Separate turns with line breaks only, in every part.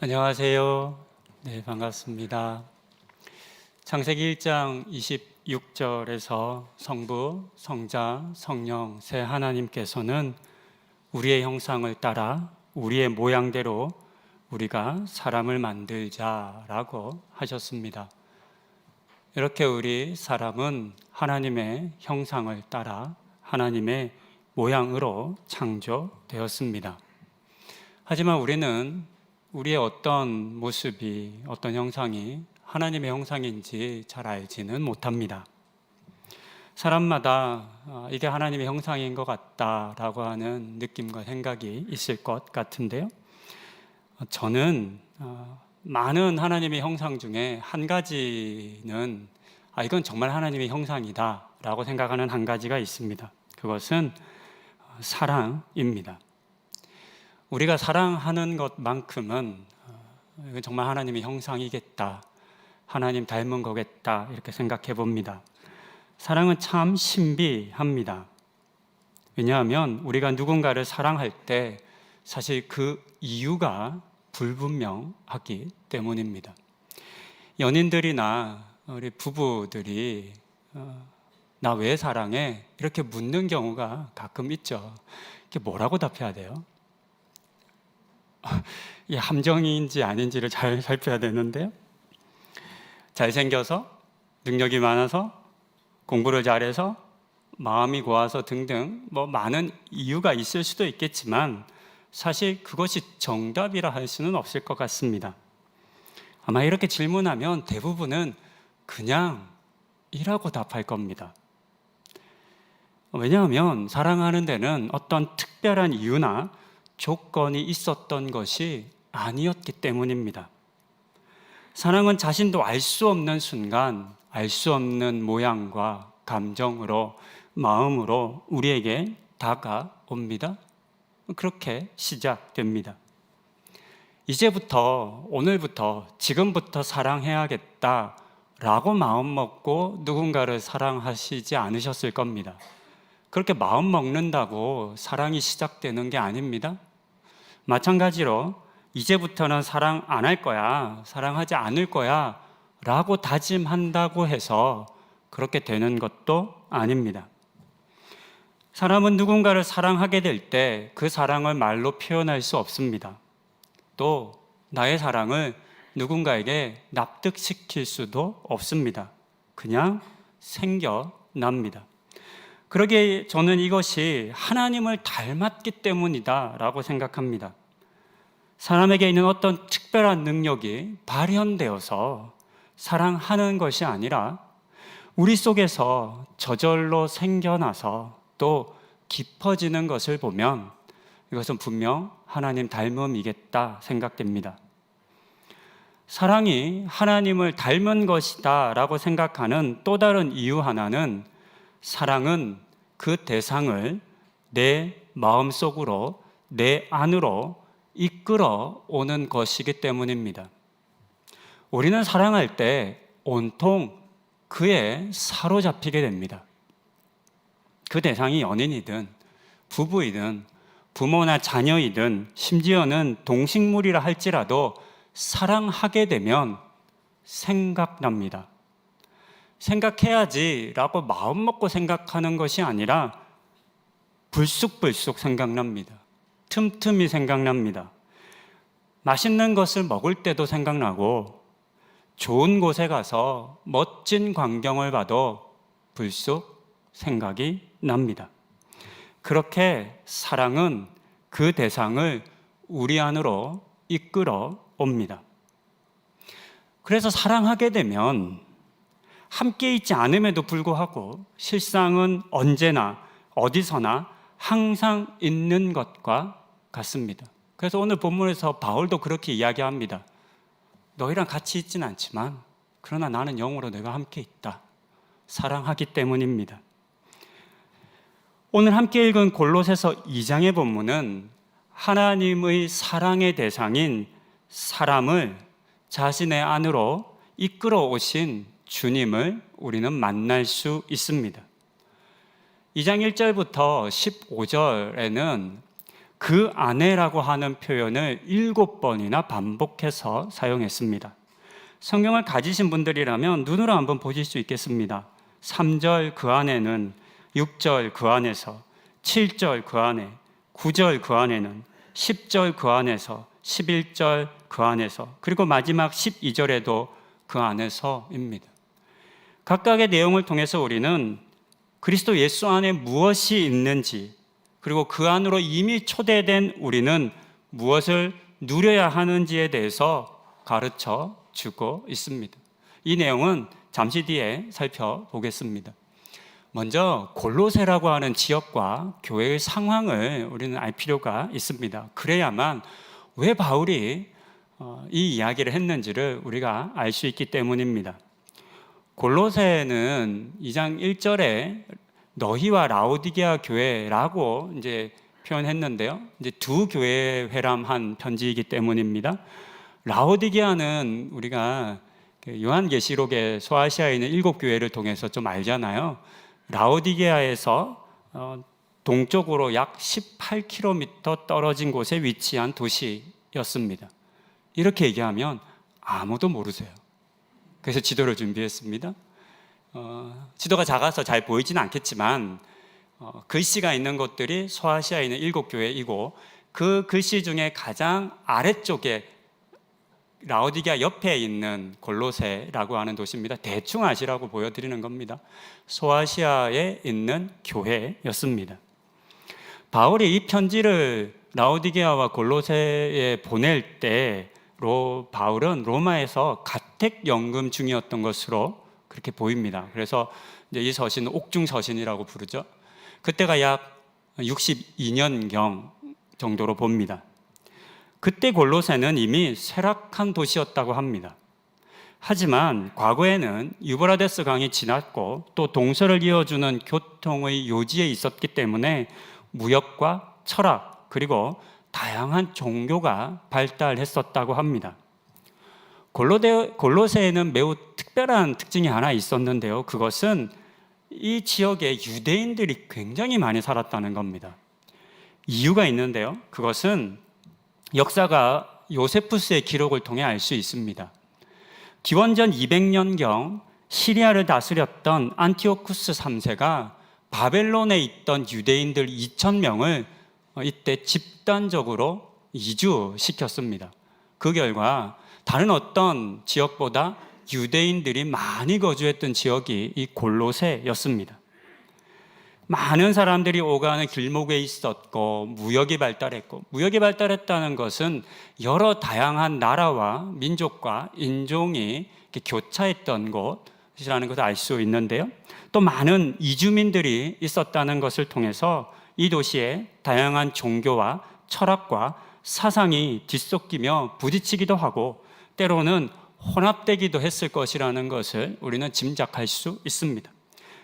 안녕하세요. 네, 반갑습니다. 창세기 1장 26절에서 성부, 성자, 성령 세 하나님께서는 우리의 형상을 따라 우리의 모양대로 우리가 사람을 만들자라고 하셨습니다. 이렇게 우리 사람은 하나님의 형상을 따라 하나님의 모양으로 창조되었습니다. 하지만 우리는 우리의 어떤 모습이, 어떤 형상이 하나님의 형상인지 잘 알지는 못합니다. 사람마다 이게 하나님의 형상인 것 같다라고 하는 느낌과 생각이 있을 것 같은데요. 저는 많은 하나님의 형상 중에 한 가지는 이건 정말 하나님의 형상이다 라고 생각하는 한 가지가 있습니다. 그것은 사랑입니다. 우리가 사랑하는 것만큼은 이건 정말 하나님의 형상이겠다, 하나님 닮은 거겠다 이렇게 생각해 봅니다. 사랑은 참 신비합니다. 왜냐하면 우리가 누군가를 사랑할 때 사실 그 이유가 불분명하기 때문입니다. 연인들이나 우리 부부들이 나 왜 사랑해? 이렇게 묻는 경우가 가끔 있죠. 이게 뭐라고 답해야 돼요? 이 함정인지 아닌지를 잘 살펴야 되는데요. 잘생겨서, 능력이 많아서, 공부를 잘해서, 마음이 고와서 등등 많은 이유가 있을 수도 있겠지만 사실 그것이 정답이라 할 수는 없을 것 같습니다. 아마 이렇게 질문하면 대부분은 그냥 이라고 답할 겁니다. 왜냐하면 사랑하는 데는 어떤 특별한 이유나 조건이 있었던 것이 아니었기 때문입니다. 사랑은 자신도 알 수 없는 순간, 알 수 없는 모양과 감정으로, 마음으로 우리에게 다가옵니다. 그렇게 시작됩니다. 이제부터, 오늘부터, 지금부터 사랑해야겠다라고 마음먹고 누군가를 사랑하시지 않으셨을 겁니다. 그렇게 마음 먹는다고 사랑이 시작되는 게 아닙니다. 마찬가지로 이제부터는 사랑 안 할 거야, 사랑하지 않을 거야 라고 다짐한다고 해서 그렇게 되는 것도 아닙니다. 사람은 누군가를 사랑하게 될 때 그 사랑을 말로 표현할 수 없습니다. 또 나의 사랑을 누군가에게 납득시킬 수도 없습니다. 그냥 생겨납니다. 그러기에 저는 이것이 하나님을 닮았기 때문이다 라고 생각합니다. 사람에게 있는 어떤 특별한 능력이 발현되어서 사랑하는 것이 아니라 우리 속에서 저절로 생겨나서 또 깊어지는 것을 보면 이것은 분명 하나님 닮음이겠다 생각됩니다. 사랑이 하나님을 닮은 것이다 라고 생각하는 또 다른 이유 하나는 사랑은 그 대상을 내 마음속으로, 내 안으로 이끌어 오는 것이기 때문입니다. 우리는 사랑할 때 온통 그에 사로잡히게 됩니다. 그 대상이 연인이든 부부이든 부모나 자녀이든 심지어는 동식물이라 할지라도 사랑하게 되면 생각납니다. 생각해야지라고 마음 먹고 생각하는 것이 아니라 불쑥불쑥 생각납니다. 틈틈이 생각납니다. 맛있는 것을 먹을 때도 생각나고 좋은 곳에 가서 멋진 광경을 봐도 불쑥 생각이 납니다. 그렇게 사랑은 그 대상을 우리 안으로 이끌어 옵니다. 그래서 사랑하게 되면 함께 있지 않음에도 불구하고 실상은 언제나 어디서나 항상 있는 것과 같습니다. 그래서 오늘 본문에서 바울도 그렇게 이야기합니다. 너희랑 같이 있지는 않지만 그러나 나는 영으로 너희와 함께 있다. 사랑하기 때문입니다. 오늘 함께 읽은 골로새서 2장의 본문은 하나님의 사랑의 대상인 사람을 자신의 안으로 이끌어 오신 주님을 우리는 만날 수 있습니다. 2장 1절부터 15절에는 그 안에라고 하는 표현을 7번이나 반복해서 사용했습니다. 성경을 가지신 분들이라면 눈으로 한번 보실 수 있겠습니다. 3절 그 안에는, 6절 그 안에서, 7절 그 안에, 9절 그 안에는, 10절 그 안에서, 11절 그 안에서, 그리고 마지막 12절에도 그 안에서입니다. 각각의 내용을 통해서 우리는 그리스도 예수 안에 무엇이 있는지, 그리고 그 안으로 이미 초대된 우리는 무엇을 누려야 하는지에 대해서 가르쳐 주고 있습니다. 이 내용은 잠시 뒤에 살펴보겠습니다. 먼저 골로새라고 하는 지역과 교회의 상황을 우리는 알 필요가 있습니다. 그래야만 왜 바울이 이 이야기를 했는지를 우리가 알 수 있기 때문입니다. 골로새는 2장 1절에 너희와 라오디게아 교회라고 이제 표현했는데요. 이제 두 교회에 회람한 편지이기 때문입니다. 라오디게아는 우리가 요한계시록의 소아시아에 있는 7교회를 통해서 좀 알잖아요. 라오디게아에서 동쪽으로 약 18km 떨어진 곳에 위치한 도시였습니다. 이렇게 얘기하면 아무도 모르세요. 그래서 지도를 준비했습니다. 지도가 작아서 잘 보이지는 않겠지만 글씨가 있는 곳들이 소아시아에 있는 7교회이고 그 글씨 중에 가장 아래쪽에 라오디게아 옆에 있는 골로새라고 하는 도시입니다. 대충 아시라고 보여드리는 겁니다. 소아시아에 있는 교회였습니다. 바울이 이 편지를 라오디게아와 골로새에 보낼 때로 바울은 로마에서 가택연금 중이었던 것으로 그렇게 보입니다. 그래서 이제 이 서신은 옥중 서신이라고 부르죠. 그때가 약 62년경 정도로 봅니다. 그때 골로새는 이미 쇠락한 도시였다고 합니다. 하지만 과거에는 유브라데스 강이 지났고 또 동서를 이어주는 교통의 요지에 있었기 때문에 무역과 철학 그리고 다양한 종교가 발달했었다고 합니다. 골로새에는 매우 특별한 특징이 하나 있었는데요. 그것은 이 지역에 유대인들이 굉장히 많이 살았다는 겁니다. 이유가 있는데요. 그것은 역사가 요세푸스의 기록을 통해 알 수 있습니다. 기원전 200년경 시리아를 다스렸던 안티오쿠스 3세가 바벨론에 있던 유대인들 2,000명을 이때 집단적으로 이주시켰습니다. 그 결과 다른 어떤 지역보다 유대인들이 많이 거주했던 지역이 이 골로새였습니다. 많은 사람들이 오가는 길목에 있었고 무역이 발달했고, 무역이 발달했다는 것은 여러 다양한 나라와 민족과 인종이 교차했던 곳이라는 것을 알 수 있는데요. 또 많은 이주민들이 있었다는 것을 통해서 이 도시에 다양한 종교와 철학과 사상이 뒤섞이며 부딪히기도 하고 때로는 혼합되기도 했을 것이라는 것을 우리는 짐작할 수 있습니다.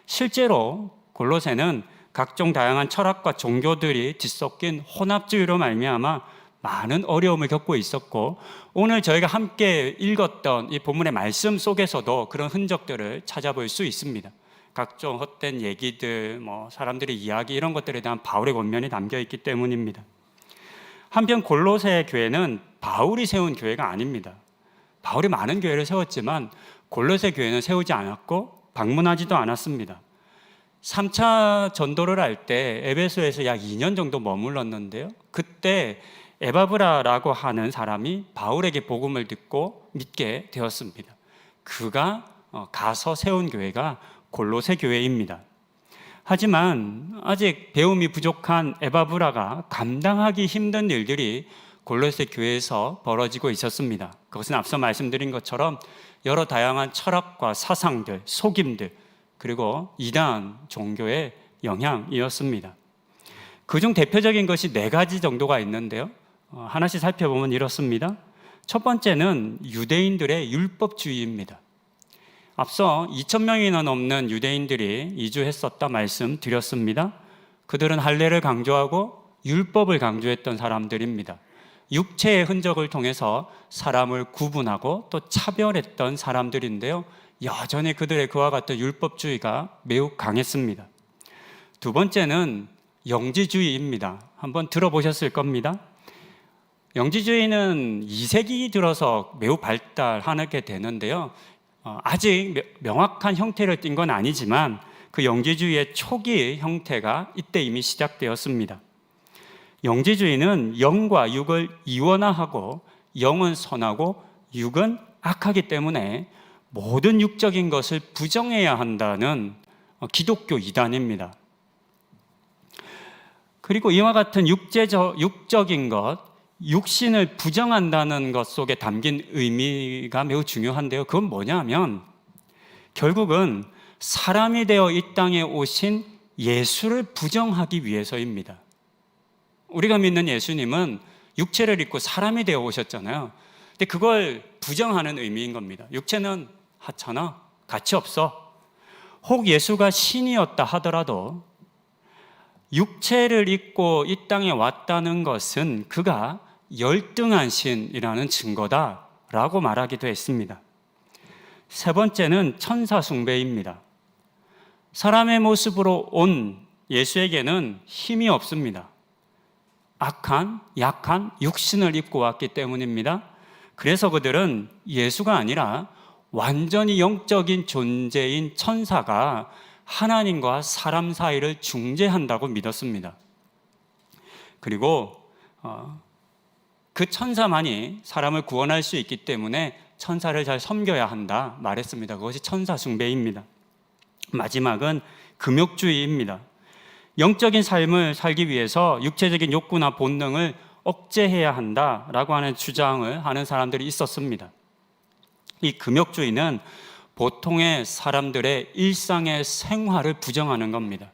실제로 골로새는 각종 다양한 철학과 종교들이 뒤섞인 혼합주의로 말미암아 많은 어려움을 겪고 있었고, 오늘 저희가 함께 읽었던 이 본문의 말씀 속에서도 그런 흔적들을 찾아볼 수 있습니다. 각종 헛된 얘기들, 사람들의 이야기 이런 것들에 대한 바울의 권면이 담겨 있기 때문입니다. 한편 골로새 교회는 바울이 세운 교회가 아닙니다. 바울이 많은 교회를 세웠지만 골로새 교회는 세우지 않았고 방문하지도 않았습니다. 3차 전도를 할 때 에베소에서 약 2년 정도 머물렀는데요. 그때 에바브라라고 하는 사람이 바울에게 복음을 듣고 믿게 되었습니다. 그가 가서 세운 교회가 골로새 교회입니다. 하지만 아직 배움이 부족한 에바브라가 감당하기 힘든 일들이 골로새 교회에서 벌어지고 있었습니다. 그것은 앞서 말씀드린 것처럼 여러 다양한 철학과 사상들, 속임들, 그리고 이단 종교의 영향이었습니다. 그중 대표적인 것이 4가지 정도가 있는데요. 하나씩 살펴보면 이렇습니다. 첫 번째는 유대인들의 율법주의입니다. 앞서 2,000명이나 넘는 유대인들이 이주했었다 말씀드렸습니다. 그들은 할례를 강조하고 율법을 강조했던 사람들입니다. 육체의 흔적을 통해서 사람을 구분하고 또 차별했던 사람들인데요. 여전히 그들의 그와 같은 율법주의가 매우 강했습니다. 두 번째는 영지주의입니다. 한번 들어보셨을 겁니다. 영지주의는 2세기 들어서 매우 발달하게 되는데요. 아직 명확한 형태를 띈 건 아니지만 그 영지주의의 초기 형태가 이때 이미 시작되었습니다. 영지주의는 영과 육을 이원화하고 영은 선하고 육은 악하기 때문에 모든 육적인 것을 부정해야 한다는 기독교 이단입니다. 그리고 이와 같은 육적인 것, 육신을 부정한다는 것 속에 담긴 의미가 매우 중요한데요. 그건 뭐냐면 결국은 사람이 되어 이 땅에 오신 예수를 부정하기 위해서입니다. 우리가 믿는 예수님은 육체를 입고 사람이 되어 오셨잖아요. 근데 그걸 부정하는 의미인 겁니다. 육체는 하찮아, 가치 없어. 혹 예수가 신이었다 하더라도 육체를 입고 이 땅에 왔다는 것은 그가 열등한 신이라는 증거다라고 말하기도 했습니다. 세 번째는 천사 숭배입니다. 사람의 모습으로 온 예수에게는 힘이 없습니다. 악한, 약한 육신을 입고 왔기 때문입니다. 그래서 그들은 예수가 아니라 완전히 영적인 존재인 천사가 하나님과 사람 사이를 중재한다고 믿었습니다. 그리고 그 천사만이 사람을 구원할 수 있기 때문에 천사를 잘 섬겨야 한다 말했습니다. 그것이 천사 숭배입니다. 마지막은 금욕주의입니다. 영적인 삶을 살기 위해서 육체적인 욕구나 본능을 억제해야 한다라고 하는 주장을 하는 사람들이 있었습니다. 이 금욕주의는 보통의 사람들의 일상의 생활을 부정하는 겁니다.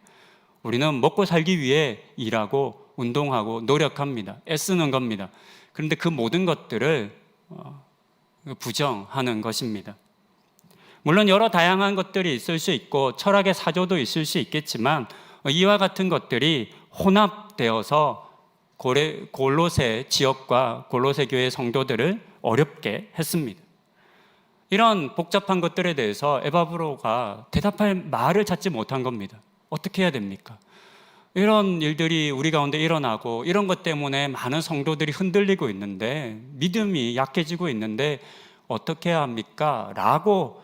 우리는 먹고 살기 위해 일하고 운동하고 노력합니다. 애쓰는 겁니다. 그런데 그 모든 것들을 부정하는 것입니다. 물론 여러 다양한 것들이 있을 수 있고 철학의 사조도 있을 수 있겠지만 이와 같은 것들이 혼합되어서 골로새 지역과 골로새 교회 성도들을 어렵게 했습니다. 이런 복잡한 것들에 대해서 에바브로가 대답할 말을 찾지 못한 겁니다. 어떻게 해야 됩니까? 이런 일들이 우리 가운데 일어나고 이런 것 때문에 많은 성도들이 흔들리고 있는데 믿음이 약해지고 있는데 어떻게 해야 합니까? 라고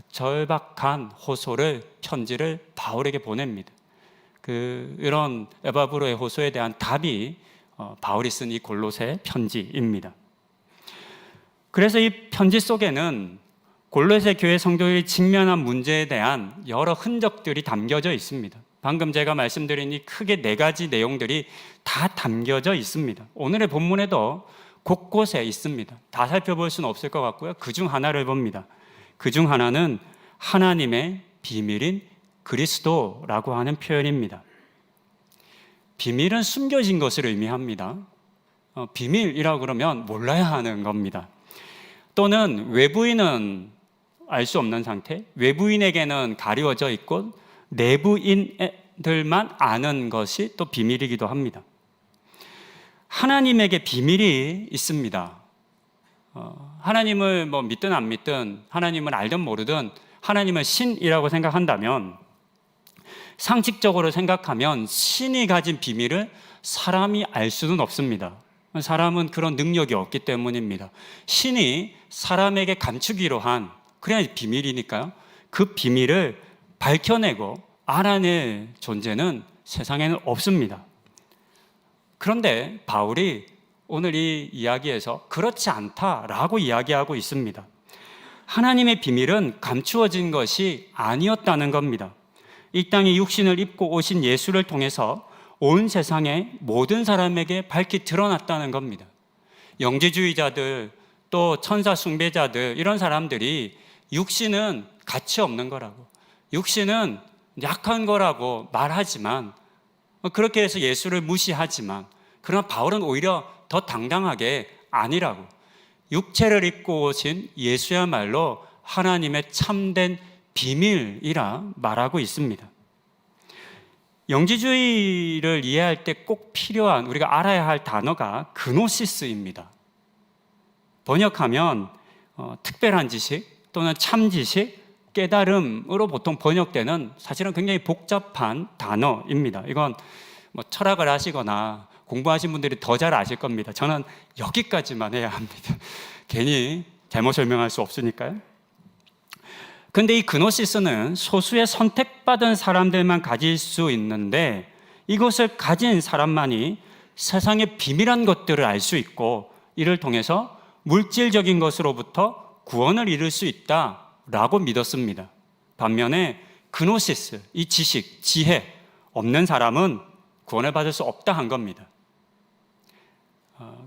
절박한 호소를 편지를 바울에게 보냅니다. 이런 에바브로의 호소에 대한 답이 바울이 쓴 이 골로새 편지입니다. 그래서 이 편지 속에는 골로새 교회 성도들이 직면한 문제에 대한 여러 흔적들이 담겨져 있습니다. 방금 제가 말씀드린 이 크게 4가지 내용들이 다 담겨져 있습니다. 오늘의 본문에도 곳곳에 있습니다. 다 살펴볼 수는 없을 것 같고요. 그중 하나를 봅니다. 그중 하나는 하나님의 비밀인 그리스도라고 하는 표현입니다. 비밀은 숨겨진 것을 의미합니다. 비밀이라고 그러면 몰라야 하는 겁니다. 또는 외부인은 알 수 없는 상태, 외부인에게는 가리워져 있고 내부인들만 아는 것이 또 비밀이기도 합니다. 하나님에게 비밀이 있습니다. 하나님을 믿든 안 믿든 하나님을 알든 모르든 하나님을 신이라고 생각한다면 상식적으로 생각하면 신이 가진 비밀을 사람이 알 수는 없습니다. 사람은 그런 능력이 없기 때문입니다. 신이 사람에게 감추기로 한 그래야 비밀이니까요. 그 비밀을 밝혀내고 알아낼 존재는 세상에는 없습니다. 그런데 바울이 오늘 이 이야기에서 그렇지 않다라고 이야기하고 있습니다. 하나님의 비밀은 감추어진 것이 아니었다는 겁니다. 이 땅에 육신을 입고 오신 예수를 통해서 온 세상의 모든 사람에게 밝히 드러났다는 겁니다. 영지주의자들 또 천사 숭배자들 이런 사람들이 육신은 가치 없는 거라고, 육신은 약한 거라고 말하지만, 그렇게 해서 예수를 무시하지만, 그러나 바울은 오히려 더 당당하게 아니라고, 육체를 입고 오신 예수야말로 하나님의 참된 비밀이라 말하고 있습니다. 영지주의를 이해할 때 꼭 필요한, 우리가 알아야 할 단어가 그노시스입니다. 번역하면 특별한 지식 또는 참 지식, 깨달음으로 보통 번역되는 사실은 굉장히 복잡한 단어입니다. 이건 뭐 철학을 하시거나 공부하신 분들이 더 잘 아실 겁니다. 저는 여기까지만 해야 합니다. 괜히 잘못 설명할 수 없으니까요. 근데 이 그노시스는 소수의 선택받은 사람들만 가질 수 있는데, 이것을 가진 사람만이 세상의 비밀한 것들을 알 수 있고, 이를 통해서 물질적인 것으로부터 구원을 이룰 수 있다라고 믿었습니다. 반면에 그노시스, 이 지식, 지혜 없는 사람은 구원을 받을 수 없다 한 겁니다.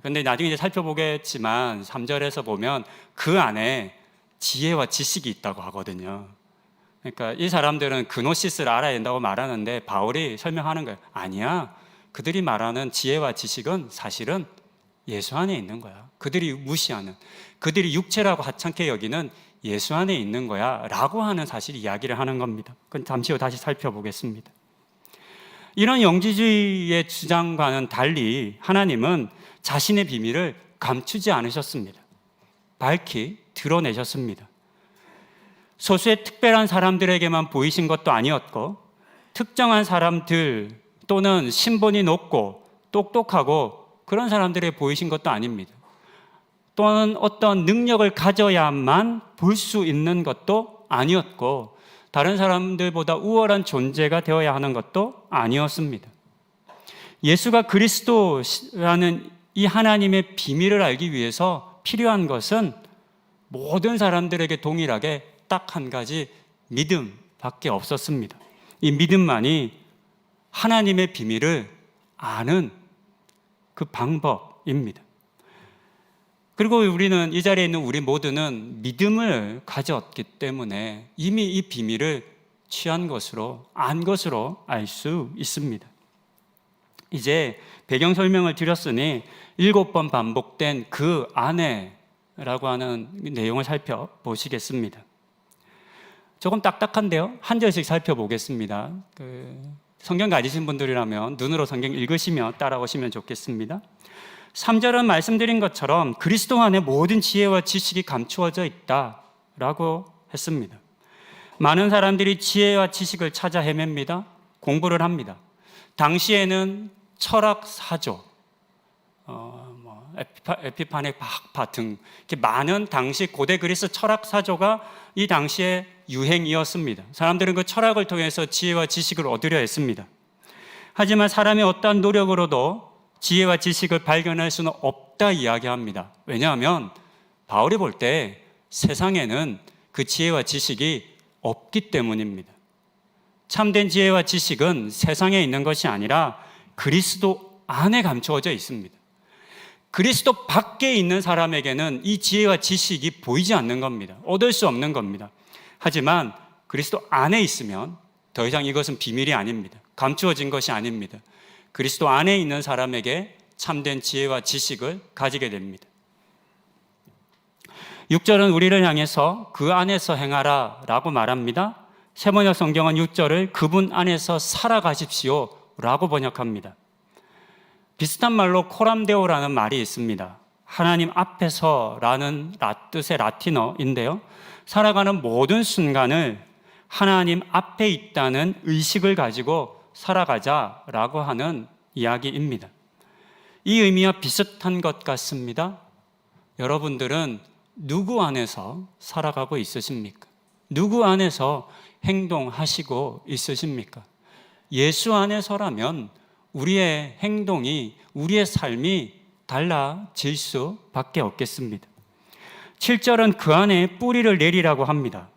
근데 나중에 이제 살펴보겠지만 3절에서 보면 그 안에 지혜와 지식이 있다고 하거든요. 그러니까 이 사람들은 그노시스를 알아야 된다고 말하는데 바울이 설명하는 거예요. 아니야. 그들이 말하는 지혜와 지식은 사실은 예수 안에 있는 거야. 그들이 무시하는, 그들이 육체라고 하찮게 여기는 예수 안에 있는 거야 라고 하는 사실 이야기를 하는 겁니다. 그건 잠시 후 다시 살펴보겠습니다. 이런 영지주의의 주장과는 달리 하나님은 자신의 비밀을 감추지 않으셨습니다. 밝히 드러내셨습니다. 소수의 특별한 사람들에게만 보이신 것도 아니었고, 특정한 사람들 또는 신분이 높고 똑똑하고 그런 사람들에게 보이신 것도 아닙니다. 또는 어떤 능력을 가져야만 볼 수 있는 것도 아니었고, 다른 사람들보다 우월한 존재가 되어야 하는 것도 아니었습니다. 예수가 그리스도라는 이 하나님의 비밀을 알기 위해서 필요한 것은 모든 사람들에게 동일하게 딱 한 가지 믿음밖에 없었습니다. 이 믿음만이 하나님의 비밀을 아는 그 방법입니다. 그리고 우리는, 이 자리에 있는 우리 모두는 믿음을 가졌기 때문에 이미 이 비밀을 취한 것으로, 안 것으로 알 수 있습니다. 이제 배경 설명을 드렸으니 7번 반복된 그 안에라고 하는 내용을 살펴보시겠습니다. 조금 딱딱한데요. 한 절씩 살펴보겠습니다. 성경 가지신 분들이라면 눈으로 성경 읽으시며 따라오시면 좋겠습니다. 3절은 말씀드린 것처럼 그리스도 안에 모든 지혜와 지식이 감추어져 있다라고 했습니다. 많은 사람들이 지혜와 지식을 찾아 헤맵니다. 공부를 합니다. 당시에는 철학 사조, 에피파네 박파 등 이렇게 많은 당시 고대 그리스 철학 사조가 이 당시에 유행이었습니다. 사람들은 그 철학을 통해서 지혜와 지식을 얻으려 했습니다. 하지만 사람이 어떠한 노력으로도 지혜와 지식을 발견할 수는 없다 이야기합니다. 왜냐하면 바울이 볼 때 세상에는 그 지혜와 지식이 없기 때문입니다. 참된 지혜와 지식은 세상에 있는 것이 아니라 그리스도 안에 감추어져 있습니다. 그리스도 밖에 있는 사람에게는 이 지혜와 지식이 보이지 않는 겁니다. 얻을 수 없는 겁니다. 하지만 그리스도 안에 있으면 더 이상 이것은 비밀이 아닙니다. 감추어진 것이 아닙니다. 그리스도 안에 있는 사람에게 참된 지혜와 지식을 가지게 됩니다. 6절은 우리를 향해서 그 안에서 행하라 라고 말합니다. 세번역 성경은 6절을 그분 안에서 살아가십시오 라고 번역합니다. 비슷한 말로 코람데오라는 말이 있습니다. 하나님 앞에서 라는 뜻의 라틴어인데요. 살아가는 모든 순간을 하나님 앞에 있다는 의식을 가지고 살아가자라고 하는 이야기입니다. 이 의미와 비슷한 것 같습니다. 여러분들은 누구 안에서 살아가고 있으십니까? 누구 안에서 행동하시고 있으십니까? 예수 안에서라면 우리의 행동이, 우리의 삶이 달라질 수밖에 없겠습니다. 7절은 그 안에 뿌리를 내리라고 합니다.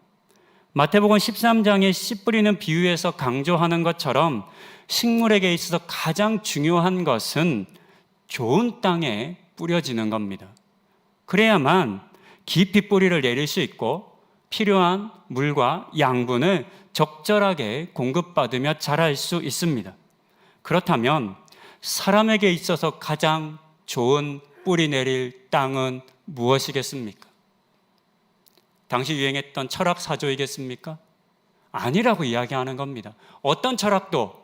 마태복음 13장의 씨 뿌리는 비유에서 강조하는 것처럼 식물에게 있어서 가장 중요한 것은 좋은 땅에 뿌려지는 겁니다. 그래야만 깊이 뿌리를 내릴 수 있고 필요한 물과 양분을 적절하게 공급받으며 자랄 수 있습니다. 그렇다면 사람에게 있어서 가장 좋은 뿌리 내릴 땅은 무엇이겠습니까? 당시 유행했던 철학 사조이겠습니까? 아니라고 이야기하는 겁니다. 어떤 철학도,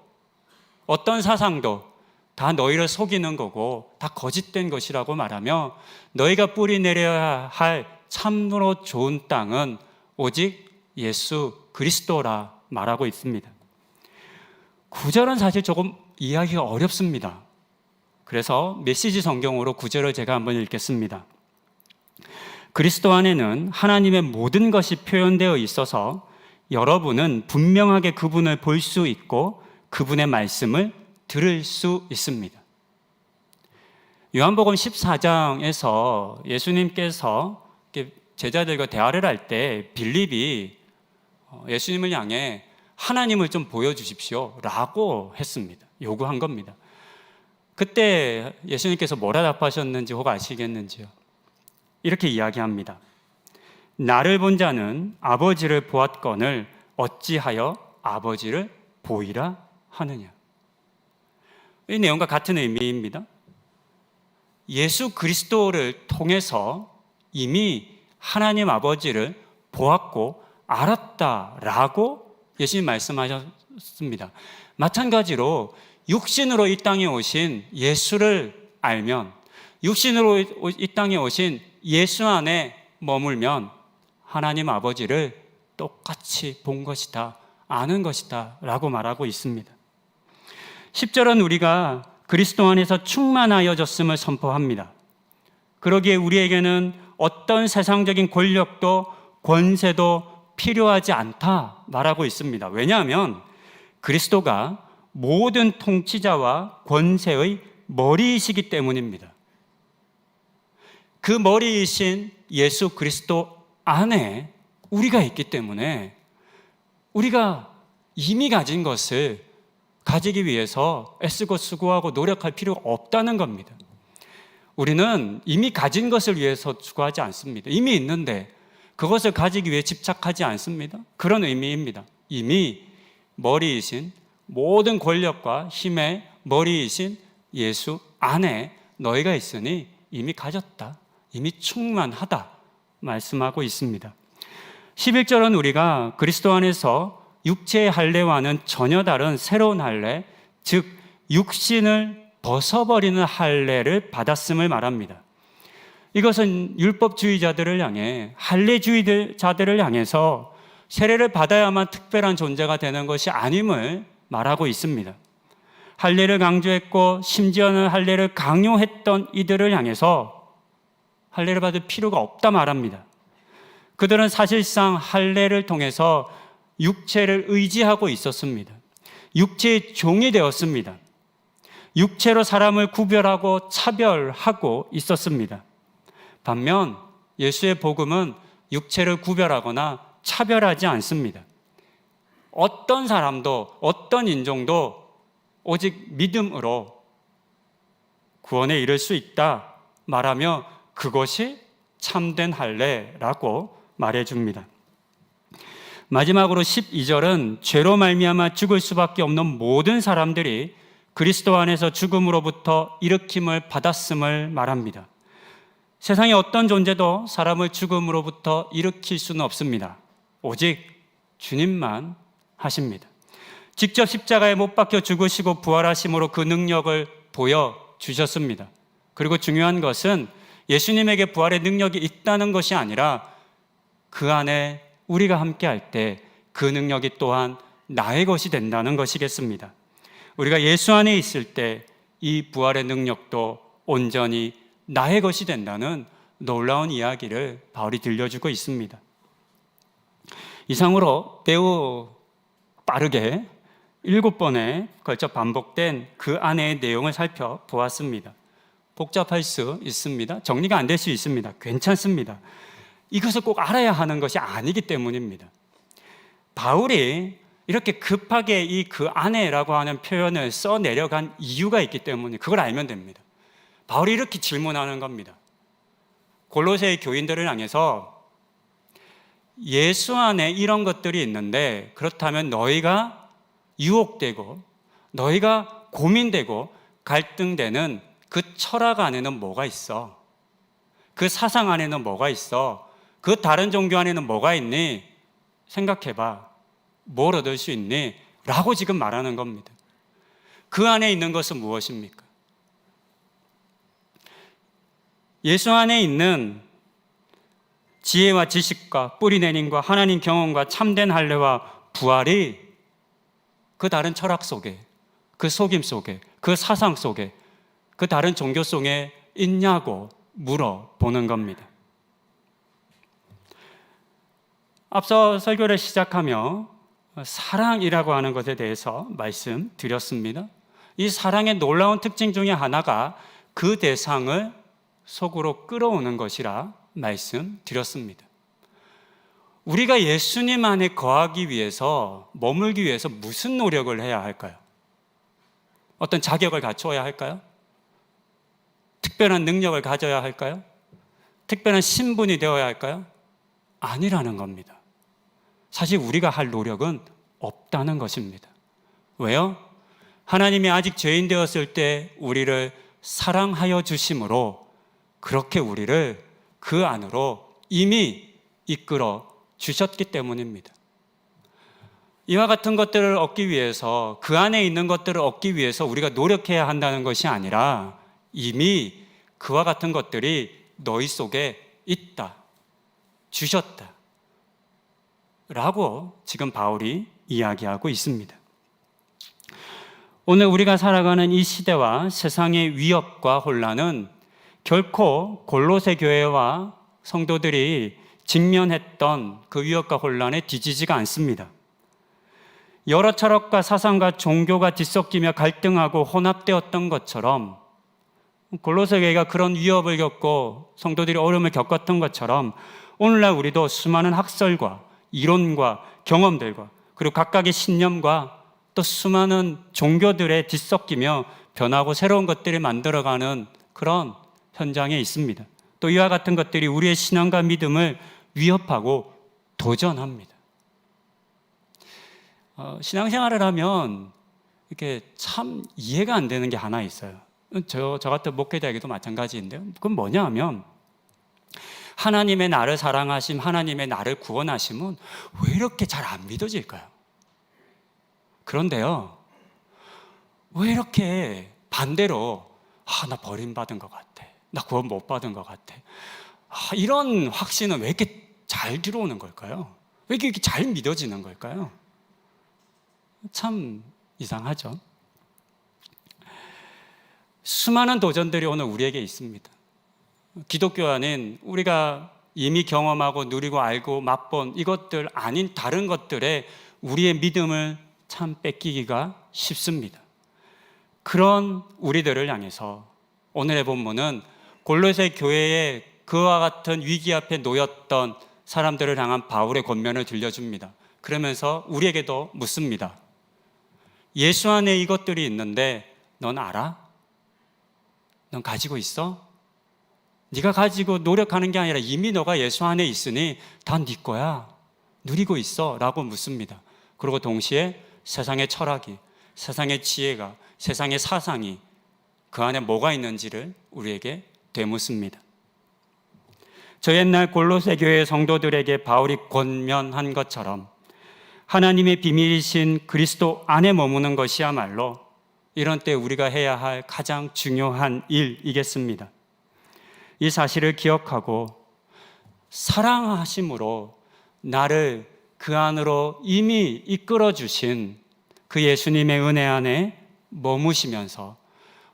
어떤 사상도 다 너희를 속이는 거고 다 거짓된 것이라고 말하며 너희가 뿌리 내려야 할 참으로 좋은 땅은 오직 예수 그리스도라 말하고 있습니다. 9절은 사실 조금 이해하기가 어렵습니다. 그래서 메시지 성경으로 구절을 제가 한번 읽겠습니다. 그리스도 안에는 하나님의 모든 것이 표현되어 있어서 여러분은 분명하게 그분을 볼 수 있고 그분의 말씀을 들을 수 있습니다. 요한복음 14장에서 예수님께서 제자들과 대화를 할 때 빌립이 예수님을 향해 하나님을 좀 보여주십시오 라고 했습니다. 요구한 겁니다. 그때 예수님께서 뭐라 답하셨는지 혹 아시겠는지요? 이렇게 이야기합니다. 나를 본 자는 아버지를 보았거늘 어찌하여 아버지를 보이라 하느냐. 이 내용과 같은 의미입니다. 예수 그리스도를 통해서 이미 하나님 아버지를 보았고 알았다라고 예수님 말씀하셨습니다. 마찬가지로 육신으로 이 땅에 오신 예수를 알면, 육신으로 이 땅에 오신 예수 안에 머물면 하나님 아버지를 똑같이 본 것이다, 아는 것이다 라고 말하고 있습니다. 10절은 우리가 그리스도 안에서 충만하여졌음을 선포합니다. 그러기에 우리에게는 어떤 세상적인 권력도 권세도 필요하지 않다 말하고 있습니다. 왜냐하면 그리스도가 모든 통치자와 권세의 머리이시기 때문입니다. 그 머리이신 예수 그리스도 안에 우리가 있기 때문에 우리가 이미 가진 것을 가지기 위해서 애쓰고 수고하고 노력할 필요가 없다는 겁니다. 우리는 이미 가진 것을 위해서 수고하지 않습니다. 이미 있는데 그것을 가지기 위해 집착하지 않습니다. 그런 의미입니다. 이미 머리이신 모든 권력과 힘의 머리이신 예수 안에 너희가 있으니 이미 가졌다, 이미 충만하다 말씀하고 있습니다. 11절은 우리가 그리스도 안에서 육체의 할례와는 전혀 다른 새로운 할례, 즉 육신을 벗어버리는 할례를 받았음을 말합니다. 이것은 율법주의자들을 향해, 할례주의자들을 향해서 세례를 받아야만 특별한 존재가 되는 것이 아님을 말하고 있습니다. 할례를 강조했고 심지어는 할례를 강요했던 이들을 향해서 할례를 받을 필요가 없다 말합니다. 그들은 사실상 할례를 통해서 육체를 의지하고 있었습니다. 육체의 종이 되었습니다. 육체로 사람을 구별하고 차별하고 있었습니다. 반면 예수의 복음은 육체를 구별하거나 차별하지 않습니다. 어떤 사람도 어떤 인종도 오직 믿음으로 구원에 이를 수 있다 말하며 그것이 참된 할례라고 말해줍니다. 마지막으로 12절은 죄로 말미암아 죽을 수밖에 없는 모든 사람들이 그리스도 안에서 죽음으로부터 일으킴을 받았음을 말합니다. 세상의 어떤 존재도 사람을 죽음으로부터 일으킬 수는 없습니다. 오직 주님만 하십니다. 직접 십자가에 못 박혀 죽으시고 부활하심으로 그 능력을 보여주셨습니다. 그리고 중요한 것은 예수님에게 부활의 능력이 있다는 것이 아니라 그 안에 우리가 함께할 때 그 능력이 또한 나의 것이 된다는 것이겠습니다. 우리가 예수 안에 있을 때 이 부활의 능력도 온전히 나의 것이 된다는 놀라운 이야기를 바울이 들려주고 있습니다. 이상으로 매우 빠르게 7번에 걸쳐 반복된 그 안의 내용을 살펴보았습니다. 복잡할 수 있습니다. 정리가 안 될 수 있습니다. 괜찮습니다. 이것을 꼭 알아야 하는 것이 아니기 때문입니다. 바울이 이렇게 급하게 이 그 안에라고 하는 표현을 써내려간 이유가 있기 때문에 그걸 알면 됩니다. 바울이 이렇게 질문하는 겁니다. 골로새의 교인들을 향해서 예수 안에 이런 것들이 있는데 그렇다면 너희가 유혹되고 너희가 고민되고 갈등되는 그 철학 안에는 뭐가 있어? 그 사상 안에는 뭐가 있어? 그 다른 종교 안에는 뭐가 있니? 생각해봐. 뭘 얻을 수 있니? 라고 지금 말하는 겁니다. 그 안에 있는 것은 무엇입니까? 예수 안에 있는 지혜와 지식과 뿌리내림과 하나님 경험과 참된 할례와 부활이 그 다른 철학 속에, 그 속임 속에, 그 사상 속에, 그 다른 종교 속에 있냐고 물어보는 겁니다. 앞서 설교를 시작하며 사랑이라고 하는 것에 대해서 말씀드렸습니다. 이 사랑의 놀라운 특징 중에 하나가 그 대상을 속으로 끌어오는 것이라 말씀드렸습니다. 우리가 예수님 안에 거하기 위해서, 머물기 위해서 무슨 노력을 해야 할까요? 어떤 자격을 갖춰야 할까요? 특별한 능력을 가져야 할까요? 특별한 신분이 되어야 할까요? 아니라는 겁니다. 사실 우리가 할 노력은 없다는 것입니다. 왜요? 하나님이 아직 죄인 되었을 때 우리를 사랑하여 주심으로 그렇게 우리를 그 안으로 이미 이끌어 주셨기 때문입니다. 이와 같은 것들을 얻기 위해서, 그 안에 있는 것들을 얻기 위해서 우리가 노력해야 한다는 것이 아니라 이미 그와 같은 것들이 너희 속에 있다, 주셨다 라고 지금 바울이 이야기하고 있습니다. 오늘 우리가 살아가는 이 시대와 세상의 위협과 혼란은 결코 골로새 교회와 성도들이 직면했던 그 위협과 혼란에 뒤지지가 않습니다. 여러 철학과 사상과 종교가 뒤섞이며 갈등하고 혼합되었던 것처럼, 골로새 교회가 그런 위협을 겪고 성도들이 어려움을 겪었던 것처럼 오늘날 우리도 수많은 학설과 이론과 경험들과 그리고 각각의 신념과 또 수많은 종교들에 뒤섞이며 변하고 새로운 것들을 만들어가는 그런 현장에 있습니다. 또 이와 같은 것들이 우리의 신앙과 믿음을 위협하고 도전합니다. 신앙생활을 하면 이렇게 참 이해가 안 되는 게 하나 있어요. 저 같은 목회자에게도 마찬가지인데요. 그건 뭐냐 하면 하나님의 나를 사랑하심, 하나님의 나를 구원하심은 왜 이렇게 잘 안 믿어질까요? 그런데요, 왜 이렇게 반대로 나 버림받은 것 같아, 나 구원 못 받은 것 같아, 이런 확신은 왜 이렇게 잘 들어오는 걸까요? 왜 이렇게 잘 믿어지는 걸까요? 참 이상하죠. 수많은 도전들이 오늘 우리에게 있습니다. 기독교 안엔 우리가 이미 경험하고 누리고 알고 맛본 이것들 아닌 다른 것들에 우리의 믿음을 참 뺏기기가 쉽습니다. 그런 우리들을 향해서 오늘의 본문은 골로새 교회의 그와 같은 위기 앞에 놓였던 사람들을 향한 바울의 권면을 들려줍니다. 그러면서 우리에게도 묻습니다. 예수 안에 이것들이 있는데 넌 알아? 넌 가지고 있어? 네가 가지고 노력하는 게 아니라 이미 너가 예수 안에 있으니 다 네 거야. 누리고 있어 라고 묻습니다. 그리고 동시에 세상의 철학이, 세상의 지혜가, 세상의 사상이 그 안에 뭐가 있는지를 우리에게 되묻습니다. 저 옛날 골로새 교회 성도들에게 바울이 권면한 것처럼 하나님의 비밀이신 그리스도 안에 머무는 것이야말로 이런 때 우리가 해야 할 가장 중요한 일이겠습니다. 이 사실을 기억하고 사랑하심으로 나를 그 안으로 이미 이끌어 주신 그 예수님의 은혜 안에 머무시면서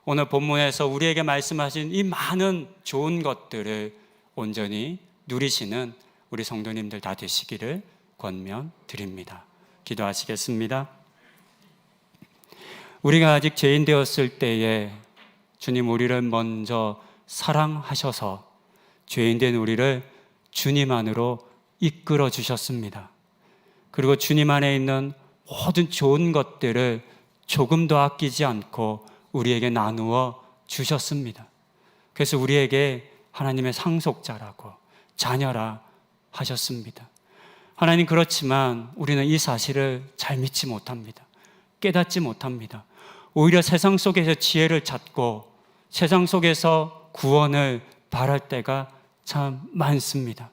오늘 본문에서 우리에게 말씀하신 이 많은 좋은 것들을 온전히 누리시는 우리 성도님들 다 되시기를 권면드립니다. 기도하시겠습니다. 우리가 아직 죄인 되었을 때에 주님 우리를 먼저 사랑하셔서 죄인 된 우리를 주님 안으로 이끌어 주셨습니다. 그리고 주님 안에 있는 모든 좋은 것들을 조금도 아끼지 않고 우리에게 나누어 주셨습니다. 그래서 우리에게 하나님의 상속자라고 자녀라 하셨습니다. 하나님, 그렇지만 우리는 이 사실을 잘 믿지 못합니다. 깨닫지 못합니다. 오히려 세상 속에서 지혜를 찾고 세상 속에서 구원을 바랄 때가 참 많습니다.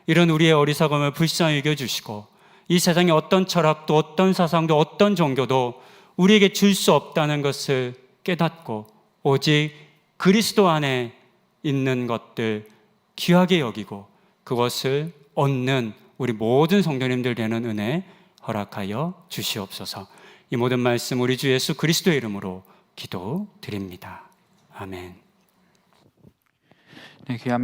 이런 우리의 어리석음을 불쌍히 여겨주시고 이 세상에 어떤 철학도 어떤 사상도 어떤 종교도 우리에게 줄 수 없다는 것을 깨닫고 오직 그리스도 안에 있는 것들 귀하게 여기고 그것을 얻는 우리 모든 성도님들 되는 은혜 허락하여 주시옵소서. 이 모든 말씀 우리 주 예수 그리스도의 이름으로 기도드립니다. 아멘.
네, 귀한